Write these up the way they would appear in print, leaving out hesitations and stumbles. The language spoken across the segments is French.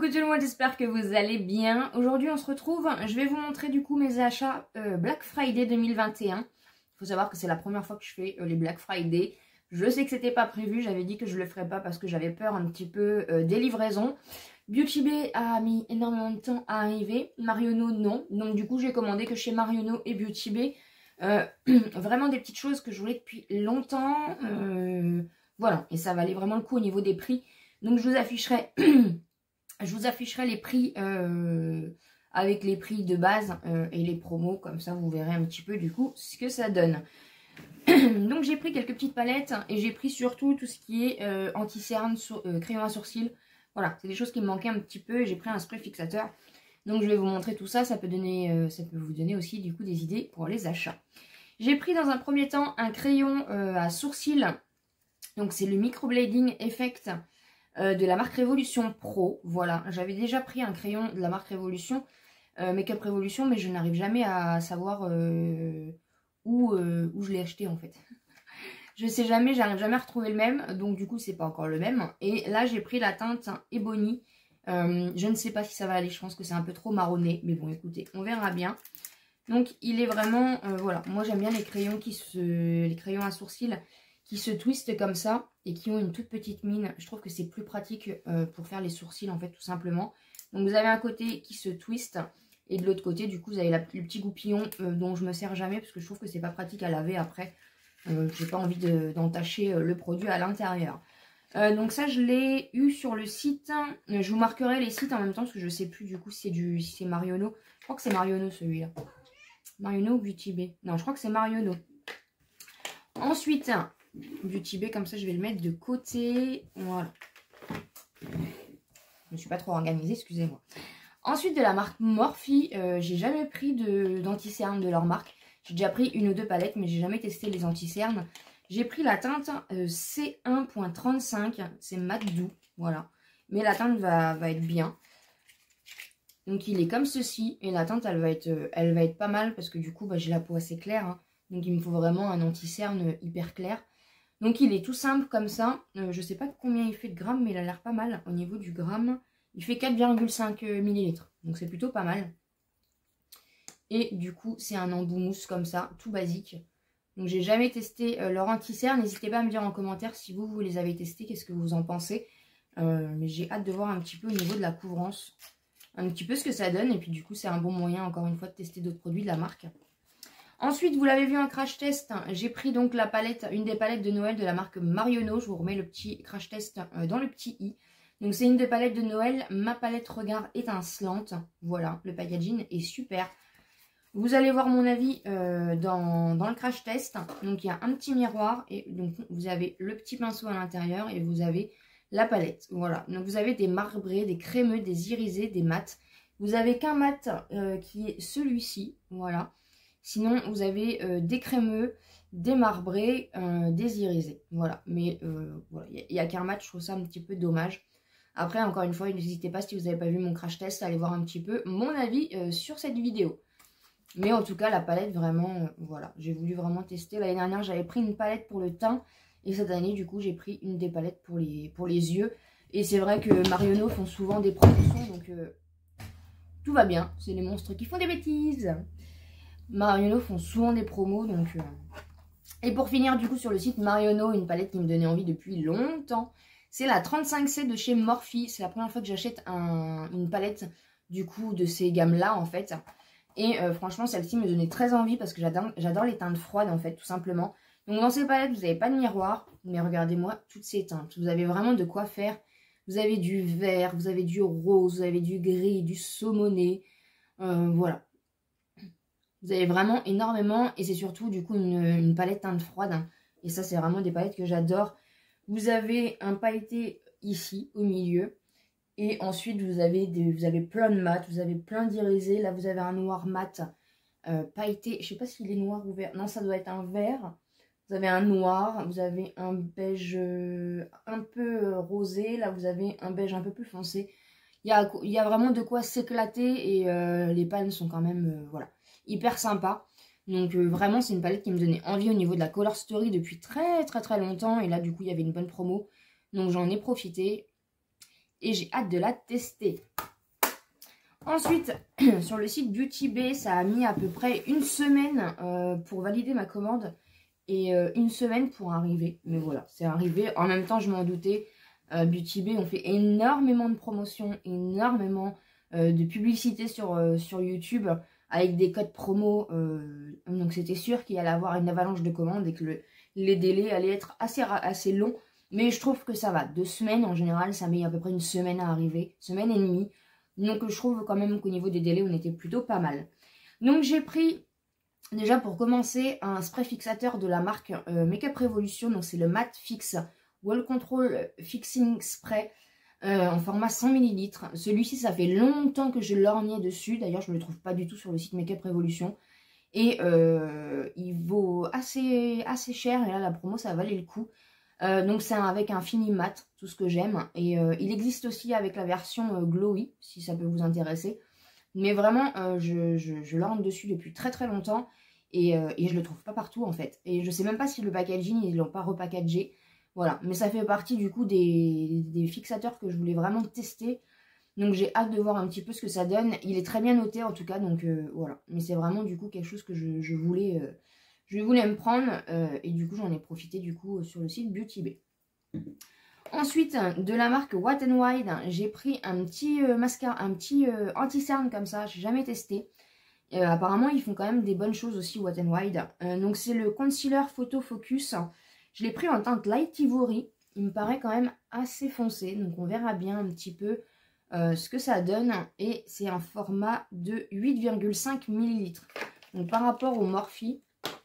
Coucou tout le monde, j'espère que vous allez bien. Aujourd'hui on se retrouve, je vais vous montrer du coup mes achats Black Friday 2021. Il faut savoir que c'est la première fois que je fais les Black Friday. Je sais que c'était pas prévu, j'avais dit que je le ferais pas parce que j'avais peur un petit peu des livraisons. Beauty Bay a mis énormément de temps à arriver, Marionneau non. Donc du coup j'ai commandé que chez Marionneau et Beauty Bay. Vraiment des petites choses que je voulais depuis longtemps. Voilà, et ça valait vraiment le coup au niveau des prix. Donc je vous afficherai... Je vous afficherai les prix avec les prix de base et les promos, comme ça vous verrez un petit peu du coup ce que ça donne. Donc j'ai pris quelques petites palettes et j'ai pris surtout tout ce qui est anti-cerne, crayon à sourcils. Voilà, c'est des choses qui me manquaient un petit peu et j'ai pris un spray fixateur. Donc je vais vous montrer tout ça, ça peut vous donner aussi du coup des idées pour les achats. J'ai pris dans un premier temps un crayon à sourcils, donc c'est le Microblading Effect. De la marque Révolution Pro, voilà, j'avais déjà pris un crayon de la marque Révolution, Make Up Révolution, mais je n'arrive jamais à savoir où je l'ai acheté en fait. Je sais jamais, j'arrive jamais à retrouver le même, donc du coup c'est pas encore le même. Et là j'ai pris la teinte Ebony, je ne sais pas si ça va aller, je pense que c'est un peu trop marronné, mais bon écoutez, on verra bien. Donc il est vraiment, voilà, moi j'aime bien les crayons les crayons à sourcils qui se twistent comme ça et qui ont une toute petite mine. Je trouve que c'est plus pratique pour faire les sourcils en fait tout simplement. Donc vous avez un côté qui se twiste et de l'autre côté du coup vous avez le petit goupillon dont je me sers jamais parce que je trouve que c'est pas pratique à laver après. J'ai pas envie d'entacher le produit à l'intérieur. Donc ça je l'ai eu sur le site. Je vous marquerai les sites en même temps parce que je sais plus du coup si c'est Marionneau. Je crois que c'est Marionneau celui-là. Marionneau ou Beauty Bay? Non, je crois que c'est Marionneau. Ensuite, Beauty Bay, comme ça je vais le mettre de côté. Voilà. Je ne suis pas trop organisée, excusez-moi. Ensuite de la marque Morphe, j'ai jamais pris d'anti-cerne de leur marque. J'ai déjà pris une ou deux palettes, mais j'ai jamais testé les anti-cernes. J'ai pris la teinte C1.35, c'est mat doux, voilà. Mais la teinte va être bien. Donc il est comme ceci, et la teinte elle va être pas mal, parce que du coup bah, j'ai la peau assez claire. Hein. Donc il me faut vraiment un anti-cerne hyper clair. Donc il est tout simple comme ça. Je sais pas combien il fait de grammes, mais il a l'air pas mal. Au niveau du gramme, il fait 4,5 ml. Donc c'est plutôt pas mal. Et du coup, c'est un embout mousse comme ça, tout basique. Donc j'ai jamais testé leur anti-cerne. N'hésitez pas à me dire en commentaire si vous les avez testés, qu'est-ce que vous en pensez. Mais j'ai hâte de voir un petit peu au niveau de la couvrance, un petit peu ce que ça donne. Et puis du coup, c'est un bon moyen, encore une fois, de tester d'autres produits de la marque. Ensuite, vous l'avez vu en crash test, j'ai pris donc la palette, une des palettes de Noël de la marque Marionneau. Je vous remets le petit crash test dans le petit i. Donc c'est une des palettes de Noël, ma palette regard étincelante. Voilà, le packaging est super. Vous allez voir mon avis dans le crash test. Donc il y a un petit miroir et donc vous avez le petit pinceau à l'intérieur et vous avez la palette. Voilà, donc vous avez des marbrés, des crémeux, des irisés, des mats. Vous avez qu'un mat qui est celui-ci, voilà. Sinon, vous avez des crémeux, des marbrés, des irisés. Voilà. Mais voilà, il n'y a qu'un mat, je trouve ça un petit peu dommage. Après, encore une fois, n'hésitez pas si vous n'avez pas vu mon crash test, à aller voir un petit peu mon avis sur cette vidéo. Mais en tout cas, la palette, vraiment, voilà. J'ai voulu vraiment tester. L'année dernière, j'avais pris une palette pour le teint. Et cette année, du coup, j'ai pris une des palettes pour les yeux. Et c'est vrai que Marionneau font souvent des promotions, donc tout va bien. C'est les monstres qui font des bêtises. Marionneau font souvent des promos, donc... Et pour finir, du coup, sur le site Marionneau, une palette qui me donnait envie depuis longtemps. C'est la 35C de chez Morphe. C'est la première fois que j'achète une palette, du coup, de ces gammes-là, en fait. Et franchement, celle-ci me donnait très envie parce que j'adore les teintes froides, en fait, tout simplement. Donc, dans ces palettes, vous n'avez pas de miroir. Mais regardez-moi toutes ces teintes. Vous avez vraiment de quoi faire. Vous avez du vert, vous avez du rose, vous avez du gris, du saumoné. Voilà. Vous avez vraiment énormément et c'est surtout du coup une palette teinte froide. Hein. Et ça, c'est vraiment des palettes que j'adore. Vous avez un pailleté ici, au milieu. Et ensuite, vous avez plein de mat, vous avez plein d'irisés. Là, vous avez un noir mat pailleté. Je ne sais pas s'il est noir ou vert. Non, ça doit être un vert. Vous avez un noir, vous avez un beige un peu rosé. Là, vous avez un beige un peu plus foncé. Il y a vraiment de quoi s'éclater et les palmes sont quand même, voilà, hyper sympa. Donc vraiment, c'est une palette qui me donnait envie au niveau de la Color Story depuis très longtemps. Et là, du coup, il y avait une bonne promo. Donc j'en ai profité. et j'ai hâte de la tester. Ensuite, sur le site Beauty Bay, ça a mis à peu près une semaine pour valider ma commande et une semaine pour arriver. Mais voilà, c'est arrivé. En même temps, je m'en doutais. Beauty Bay, on fait énormément de promotions, énormément de publicité sur YouTube avec des codes promo. Donc c'était sûr qu'il allait avoir une avalanche de commandes et que les délais allaient être assez longs. Mais je trouve que ça va. 2 semaines, en général, ça met à peu près une semaine à arriver. Semaine et demie. Donc je trouve quand même qu'au niveau des délais, on était plutôt pas mal. Donc j'ai pris, déjà pour commencer, un spray fixateur de la marque Makeup Revolution. Donc c'est le Matte Fix Wall Control Fixing Spray en format 100 ml. Celui-ci, ça fait longtemps que je lorgnais dessus. D'ailleurs, je ne le trouve pas du tout sur le site Makeup Revolution. Et il vaut assez cher. Et là, la promo, ça valait le coup. Donc c'est avec un fini mat, tout ce que j'aime. Et il existe aussi avec la version glowy, si ça peut vous intéresser. Mais vraiment, je lorgne dessus depuis très longtemps. Et je le trouve pas partout en fait. Et je sais même pas si le packaging, ils l'ont pas repackagé. Voilà, mais ça fait partie du coup des fixateurs que je voulais vraiment tester. Donc j'ai hâte de voir un petit peu ce que ça donne. Il est très bien noté en tout cas, donc voilà. Mais c'est vraiment du coup quelque chose que je voulais me prendre et du coup j'en ai profité du coup sur le site Beauty Bay. Ensuite, de la marque Wet n Wild, j'ai pris un petit mascara, un petit anti-cerne comme ça, j'ai jamais testé. Apparemment, ils font quand même des bonnes choses aussi, Wet n Wild. Donc c'est le concealer Photo Focus. Je l'ai pris en teinte Light Ivory. Il me paraît quand même assez foncé, donc on verra bien un petit peu ce que ça donne. Et c'est un format de 8,5 ml. Donc par rapport au Morphe,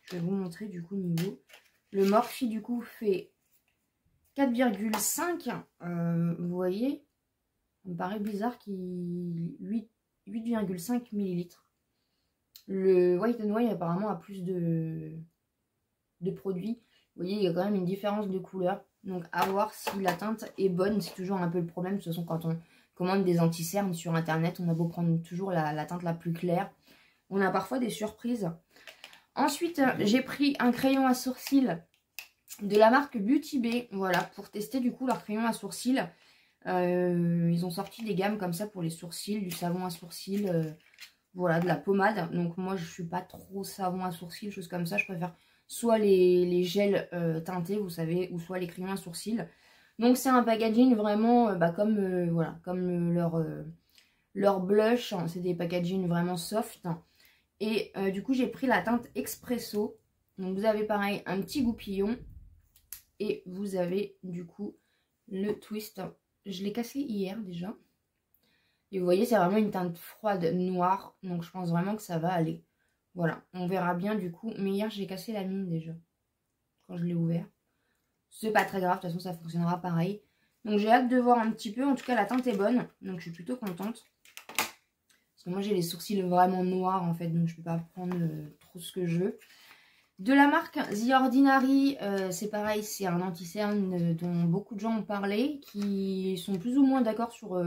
je vais vous montrer du coup niveau. Le Morphe du coup fait 4,5. Vous voyez, ça me paraît bizarre qu'il 8,5 ml. Le White n White apparemment a plus de produits. Vous voyez, il y a quand même une différence de couleur. Donc à voir si la teinte est bonne. C'est toujours un peu le problème. De toute façon, quand on commande des anti-cernes sur internet, on a beau prendre toujours la teinte la plus claire, on a parfois des surprises. Ensuite, j'ai pris un crayon à sourcils de la marque Beauty Bay. Voilà, pour tester du coup leur crayon à sourcils. Ils ont sorti des gammes comme ça pour les sourcils, du savon à sourcils, voilà, de la pommade. Donc moi, je suis pas trop savon à sourcils, choses comme ça. Je préfère soit les gels teintés, vous savez, ou soit les crayons à sourcils. Donc c'est un packaging vraiment comme, voilà, comme leur blush. C'est des packaging vraiment soft. Et du coup, j'ai pris la teinte Expresso. Donc, vous avez pareil un petit goupillon. Et vous avez du coup le twist. Je l'ai cassé hier déjà. Et vous voyez, c'est vraiment une teinte froide noire. Donc, je pense vraiment que ça va aller. Voilà, on verra bien du coup. Mais hier, j'ai cassé la mine déjà. Quand je l'ai ouvert. C'est pas très grave, de toute façon, ça fonctionnera pareil. Donc, j'ai hâte de voir un petit peu. En tout cas, la teinte est bonne. Donc, je suis plutôt contente. Moi, j'ai les sourcils vraiment noirs, en fait, donc je ne peux pas prendre trop ce que je veux. De la marque The Ordinary, c'est pareil, c'est un anti-cerne dont beaucoup de gens ont parlé, qui sont plus ou moins d'accord sur...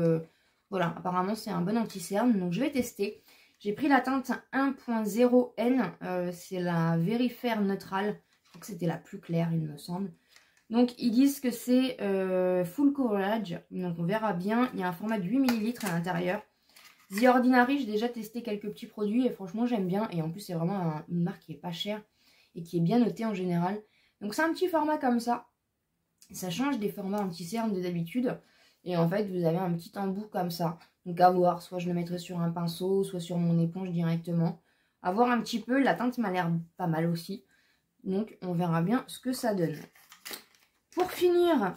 voilà, apparemment, c'est un bon anti-cerne, donc je vais tester. J'ai pris la teinte 1.0N, c'est la Very Fair Neutral. Je crois que c'était la plus claire, il me semble. Donc, ils disent que c'est full coverage, donc on verra bien. Il y a un format de 8 ml à l'intérieur. The Ordinary, j'ai déjà testé quelques petits produits et franchement j'aime bien. Et en plus c'est vraiment une marque qui est pas chère et qui est bien notée en général. Donc c'est un petit format comme ça. Ça change des formats anti-cerne de d'habitude. Et en fait vous avez un petit embout comme ça. Donc à voir, soit je le mettrai sur un pinceau, soit sur mon éponge directement. À voir un petit peu, la teinte m'a l'air pas mal aussi. Donc on verra bien ce que ça donne. Pour finir...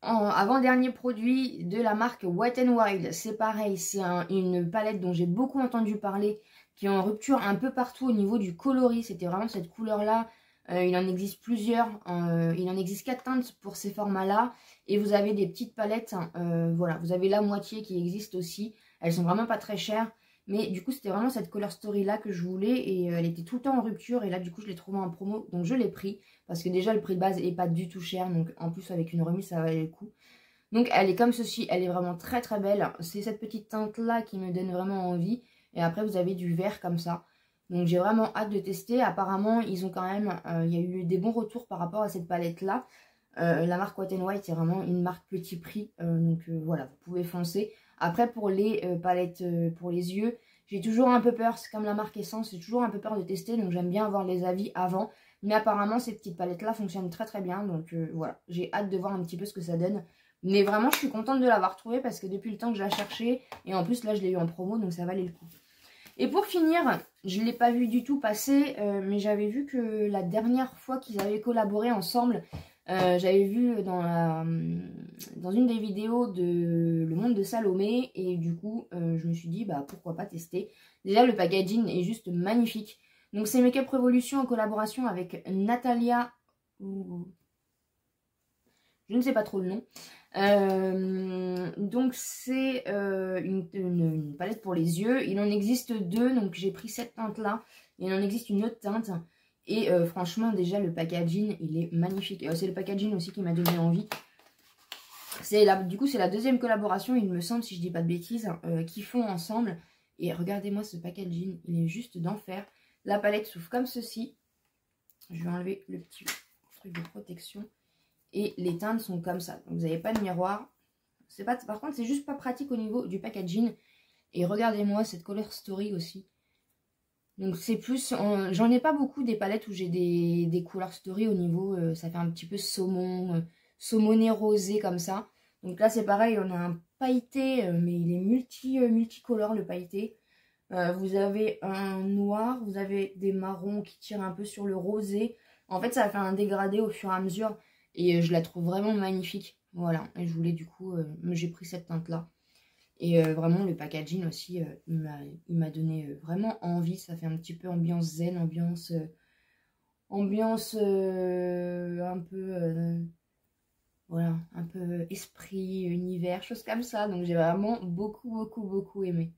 avant-dernier produit de la marque Wet n Wild, c'est pareil, c'est une palette dont j'ai beaucoup entendu parler, qui est en rupture un peu partout au niveau du coloris. C'était vraiment cette couleur là, il en existe plusieurs, il en existe 4 teintes pour ces formats là, et vous avez des petites palettes, voilà, vous avez la moitié qui existe aussi, elles sont vraiment pas très chères, mais du coup c'était vraiment cette color story là que je voulais, et elle était tout le temps en rupture, et là du coup je l'ai trouvée en promo, donc je l'ai pris. Parce que déjà le prix de base est pas du tout cher. Donc en plus avec une remise ça valait le coup. Donc elle est comme ceci. Elle est vraiment très belle. C'est cette petite teinte là qui me donne vraiment envie. Et après vous avez du vert comme ça. Donc j'ai vraiment hâte de tester. Apparemment ils ont quand même... il y a eu des bons retours par rapport à cette palette là. La marque Wet n White, c'est vraiment une marque petit prix. Donc voilà, vous pouvez foncer. Après, pour les palettes pour les yeux, j'ai toujours un peu peur. C'est comme la marque Essence, j'ai toujours un peu peur de tester. Donc j'aime bien avoir les avis avant. Mais apparemment, ces petites palettes-là fonctionnent très très bien. Donc voilà, j'ai hâte de voir un petit peu ce que ça donne. Mais vraiment, je suis contente de l'avoir trouvée parce que depuis le temps que je la cherchais. Et en plus, là, je l'ai eu en promo, donc ça valait le coup. Et pour finir, je ne l'ai pas vu du tout passer, mais j'avais vu que la dernière fois qu'ils avaient collaboré ensemble, j'avais vu dans une des vidéos de Le Monde de Salomé, et du coup, je me suis dit, bah pourquoi pas tester. Déjà, le packaging est juste magnifique. Donc, c'est Make Up Revolution en collaboration avec Natalia, je ne sais pas trop le nom. Donc c'est une palette pour les yeux. Il en existe deux, donc j'ai pris cette teinte là. Il en existe une autre teinte. Et franchement déjà le packaging il est magnifique. C'est le packaging aussi qui m'a donné envie. Du coup c'est la deuxième collaboration il me semble, si je dis pas de bêtises, qu'ils font ensemble. Et regardez-moi ce packaging, il est juste d'enfer. La palette s'ouvre comme ceci. Je vais enlever le petit truc de protection. Et les teintes sont comme ça. Donc, vous n'avez pas de miroir. Par contre, c'est juste pas pratique au niveau du packaging. Et regardez-moi cette Color Story aussi. Donc, c'est plus... J'en ai pas beaucoup des palettes où j'ai des Color Story au niveau... ça fait un petit peu saumon, saumoné rosé comme ça. Donc là, c'est pareil. On a un pailleté, mais il est multicolore le pailleté. Vous avez un noir. Vous avez des marrons qui tirent un peu sur le rosé. En fait, ça fait un dégradé au fur et à mesure. Et je la trouve vraiment magnifique. Voilà. Et je voulais du coup... j'ai pris cette teinte-là. Et vraiment, le packaging aussi, il m'a donné vraiment envie. Ça fait un petit peu ambiance zen, ambiance un peu... voilà, un peu esprit, univers, choses comme ça. Donc j'ai vraiment beaucoup aimé.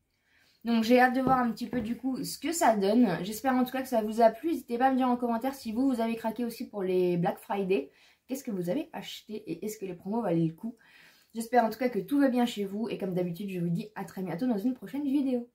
Donc j'ai hâte de voir un petit peu du coup ce que ça donne. J'espère en tout cas que ça vous a plu. N'hésitez pas à me dire en commentaire si vous avez craqué aussi pour les Black Friday. Qu'est-ce que vous avez acheté et est-ce que les promos valaient le coup? J'espère en tout cas que tout va bien chez vous. Et comme d'habitude, je vous dis à très bientôt dans une prochaine vidéo.